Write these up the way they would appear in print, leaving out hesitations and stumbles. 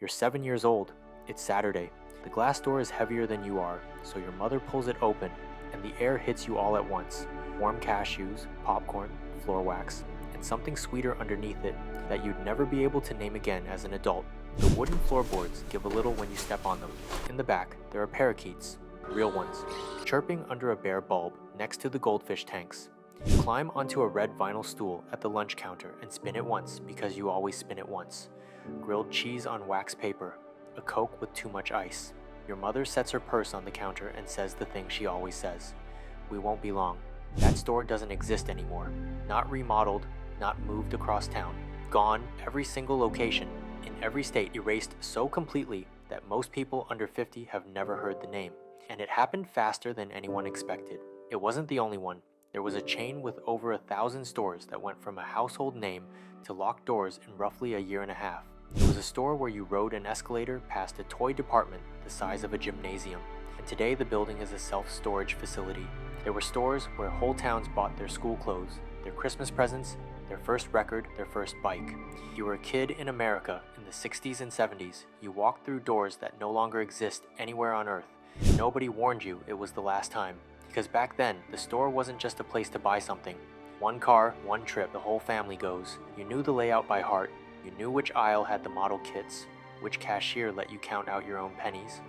You're 7 years old. It's Saturday. The glass door is heavier than you are, so your mother pulls it open, and the air hits you all at once. Warm cashews, popcorn, floor wax, and something sweeter underneath it that you'd never be able to name again as an adult. The wooden floorboards give a little when you step on them. In the back, there are parakeets, real ones, chirping under a bare bulb next to the goldfish tanks. You climb onto a red vinyl stool at the lunch counter and spin it once because you always spin it once. Grilled cheese on wax paper, a Coke with too much ice. Your mother sets her purse on the counter and says the thing she always says. We won't be long. That store doesn't exist anymore. Not remodeled, not moved across town. Gone, every single location, in every state erased so completely that most people under 50 have never heard the name. And it happened faster than anyone expected. It wasn't the only one. There was a chain with over 1,000 stores that went from a household name to locked doors in roughly a year and a half. It was a store where you rode an escalator past a toy department the size of a gymnasium, and today the building is a self-storage facility. There were stores where whole towns bought their school clothes, their Christmas presents, their first record, their first bike. You were a kid in America in the 60s and 70s. You walked through doors that no longer exist anywhere on earth. Nobody warned you it was the last time. Because back then, the store wasn't just a place to buy something. One car, one trip, the whole family goes. You knew the layout by heart. You knew which aisle had the model kits, which cashier let you count out your own pennies,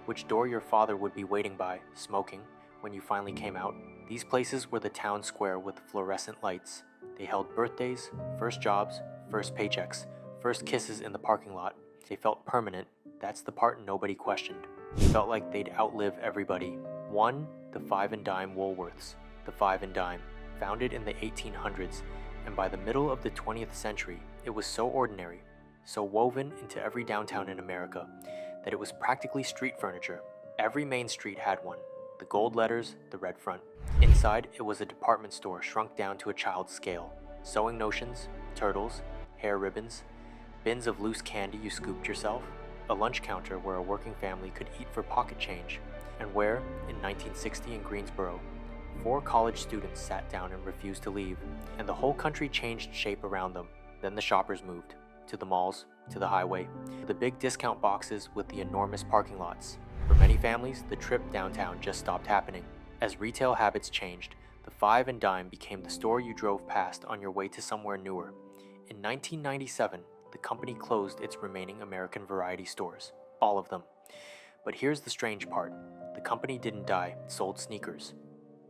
which door your father would be waiting by, smoking, when you finally came out. These places were the town square with fluorescent lights. They held birthdays, first jobs, first paychecks, first kisses in the parking lot. They felt permanent. That's the part nobody questioned. It felt like they'd outlive everybody. One, the 5 and dime Woolworths, the 5 and dime, founded in the 1800s, and by the middle of the 20th century, it was so ordinary, so woven into every downtown in America, that it was practically street furniture. Every main street had one, the gold letters, the red front. Inside, it was a department store shrunk down to a child's scale. Sewing notions, turtles, hair ribbons, bins of loose candy you scooped yourself, a lunch counter where a working family could eat for pocket change, and where, in 1960 in Greensboro, 4 college students sat down and refused to leave, and the whole country changed shape around them. Then the shoppers moved, to the malls, to the highway, to the big discount boxes with the enormous parking lots. For many families, the trip downtown just stopped happening. As retail habits changed, the 5 and dime became the store you drove past on your way to somewhere newer. In 1997, the company closed its remaining American Variety stores, all of them. But here's the strange part. The company didn't die, it sold sneakers.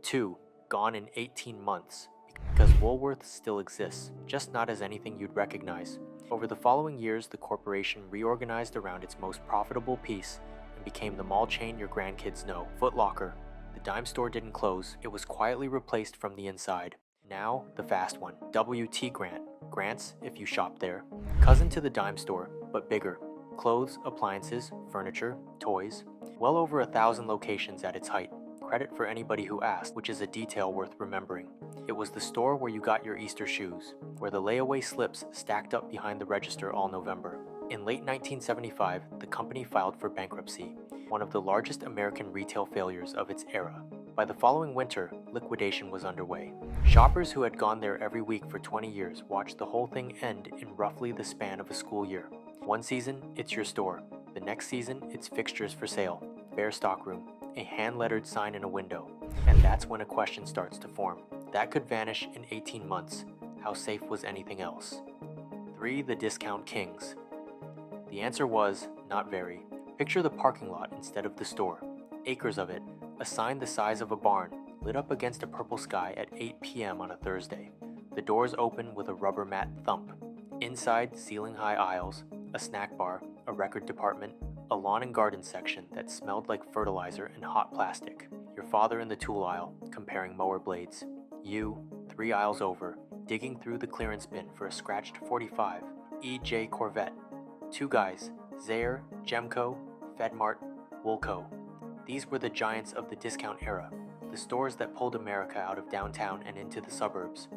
2, gone in 18 months, because Woolworths still exists, just not as anything you'd recognize. Over the following years, the corporation reorganized around its most profitable piece and became the mall chain your grandkids know, Foot Locker. The dime store didn't close, it was quietly replaced from the inside. Now, the fast one, WT Grant. Grant's, if you shop there. Cousin to the dime store, but bigger. Clothes, appliances, furniture, toys. Well over 1,000 locations at its height. Credit for anybody who asked, which is a detail worth remembering. It was the store where you got your Easter shoes, where the layaway slips stacked up behind the register all November. In late 1975, the company filed for bankruptcy, one of the largest American retail failures of its era. By the following winter, liquidation was underway. Shoppers who had gone there every week for 20 years watched the whole thing end in roughly the span of a school year. One season, it's your store. The next season, it's fixtures for sale, bare stockroom, a hand-lettered sign in a window. And that's when a question starts to form. That could vanish in 18 months. How safe was anything else? 3. The discount kings. The answer was, not very. Picture the parking lot instead of the store. Acres of it, a sign the size of a barn, lit up against a purple sky at 8 p.m. on a Thursday. The doors open with a rubber mat thump. Inside, ceiling-high aisles, a snack bar, a record department, a lawn and garden section that smelled like fertilizer and hot plastic. Your father in the tool aisle, comparing mower blades. You, 3 aisles over, digging through the clearance bin for a scratched .45 EJ Corvette. 2 guys, Zayre, Gemco, Fedmart, Woolco. These were the giants of the discount era, the stores that pulled America out of downtown and into the suburbs.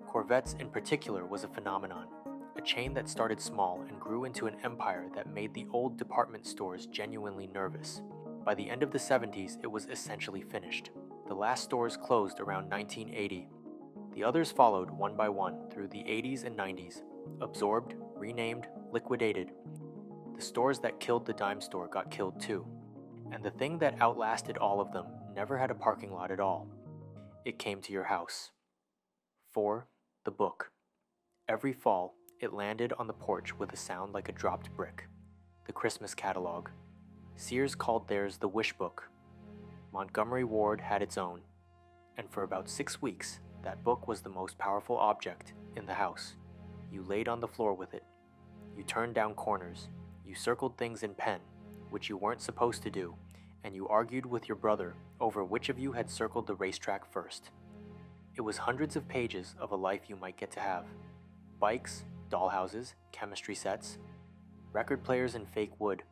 Corvettes in particular was a phenomenon, a chain that started small and grew into an empire that made the old department stores genuinely nervous. By the end of the 70s, it was essentially finished. The last stores closed around 1980. The others followed one by one through the 80s and 90s, absorbed, renamed, liquidated. The stores that killed the dime store got killed too. And the thing that outlasted all of them never had a parking lot at all. It came to your house. 4. The book. Every fall, it landed on the porch with a sound like a dropped brick. The Christmas catalog. Sears called theirs the Wish Book. Montgomery Ward had its own. And for about 6 weeks, that book was the most powerful object in the house. You laid on the floor with it. You turned down corners. You circled things in pen, which you weren't supposed to do, and you argued with your brother over which of you had circled the racetrack first. It was hundreds of pages of a life you might get to have. Bikes, dollhouses, chemistry sets, record players in fake wood.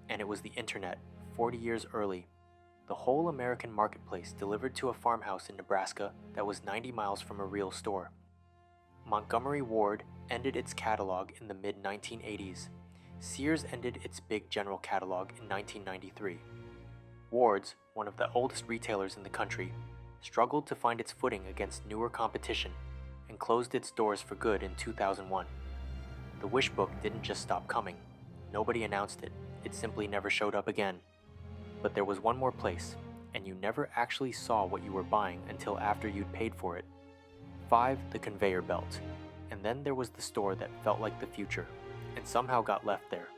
And it was the internet, 40 years early. The whole American marketplace delivered to a farmhouse in Nebraska that was 90 miles from a real store. Montgomery Ward ended its catalog in the mid-1980s. Sears ended its big general catalog in 1993. Ward's, one of the oldest retailers in the country, struggled to find its footing against newer competition and closed its doors for good in 2001. The Wish Book didn't just stop coming. Nobody announced it. It simply never showed up again. But there was one more place, and you never actually saw what you were buying until after you'd paid for it. 5. The conveyor belt. And then there was the store that felt like the future, and somehow got left there.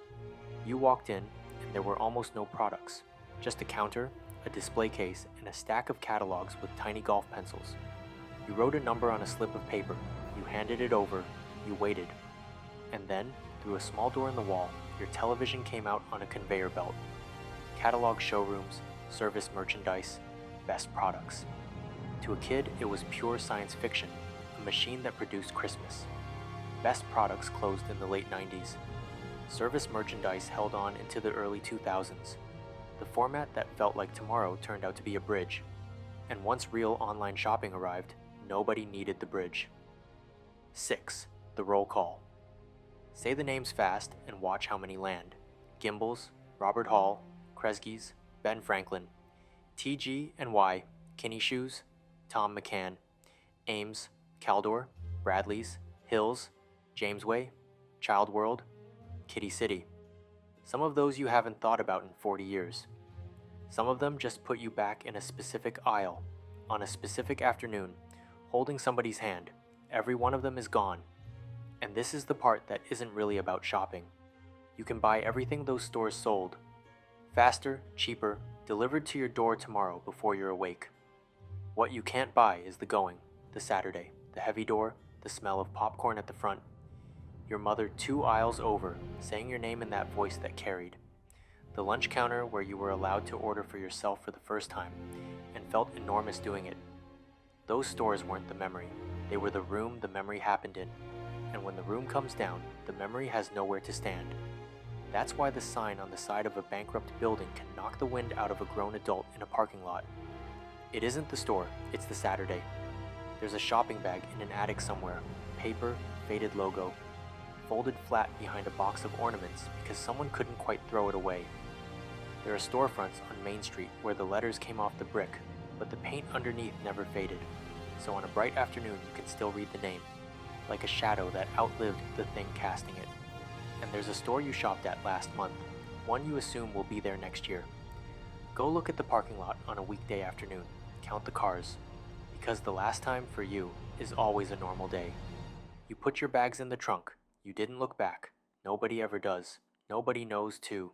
You walked in, and there were almost no products. Just a counter, a display case, and a stack of catalogs with tiny golf pencils. You wrote a number on a slip of paper, you handed it over, you waited. And then, through a small door in the wall, your television came out on a conveyor belt. Catalog showrooms, service merchandise, best products. To a kid, it was pure science fiction, a machine that produced Christmas. Best products closed in the late 90s. Service merchandise held on into the early 2000s. The format that felt like tomorrow turned out to be a bridge. And once real online shopping arrived, nobody needed the bridge. 6. The roll call. Say the names fast and watch how many land. Gimbels, Robert Hall, Kresge's, Ben Franklin, T.G. and Y, Kinney Shoes, Tom McCann, Ames, Caldor, Bradley's, Hills, Jamesway, Child World, Kitty City. Some of those you haven't thought about in 40 years. Some of them just put you back in a specific aisle, on a specific afternoon, holding somebody's hand. Every one of them is gone. And this is the part that isn't really about shopping. You can buy everything those stores sold. Faster, cheaper, delivered to your door tomorrow before you're awake. What you can't buy is the going, the Saturday, the heavy door, the smell of popcorn at the front. Your mother 2 aisles over, saying your name in that voice that carried. The lunch counter where you were allowed to order for yourself for the first time, and felt enormous doing it. Those stores weren't the memory. They were the room the memory happened in. And when the room comes down, the memory has nowhere to stand. That's why the sign on the side of a bankrupt building can knock the wind out of a grown adult in a parking lot. It isn't the store, it's the Saturday. There's a shopping bag in an attic somewhere, paper, faded logo, folded flat behind a box of ornaments because someone couldn't quite throw it away. There are storefronts on Main Street where the letters came off the brick, but the paint underneath never faded, so on a bright afternoon you can still read the name, like a shadow that outlived the thing casting it. And there's a store you shopped at last month, one you assume will be there next year. Go look at the parking lot on a weekday afternoon, count the cars, because the last time for you is always a normal day. You put your bags in the trunk, you didn't look back, nobody ever does, nobody knows too.